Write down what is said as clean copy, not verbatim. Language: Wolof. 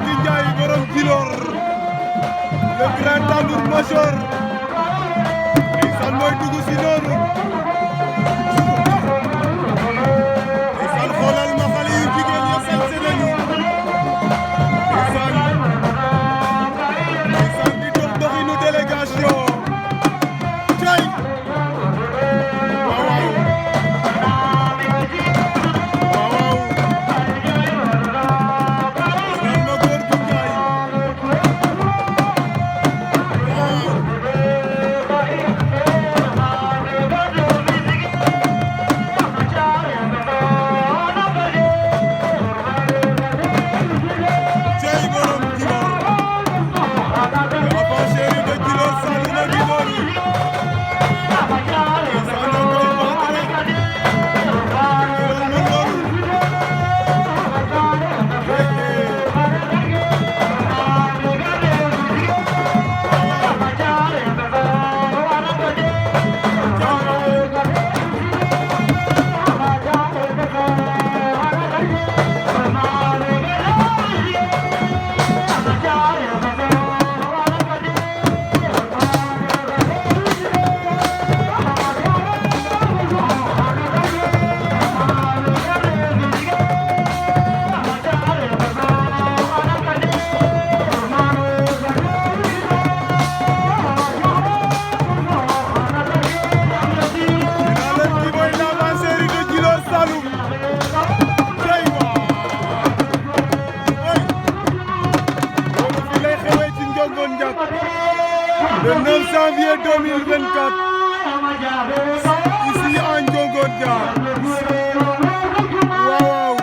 Gorgui Ndiaye borom Djilor le grand tambour major ndeysaan mooy dugg si noonu ndeysaan xoolal ma xale yu jigéen ya sañse nañu ndeysaan di dox doxinu délégation cay waaw waaw le 9 janvier 2024 ici à Ndiongondia waaw waaw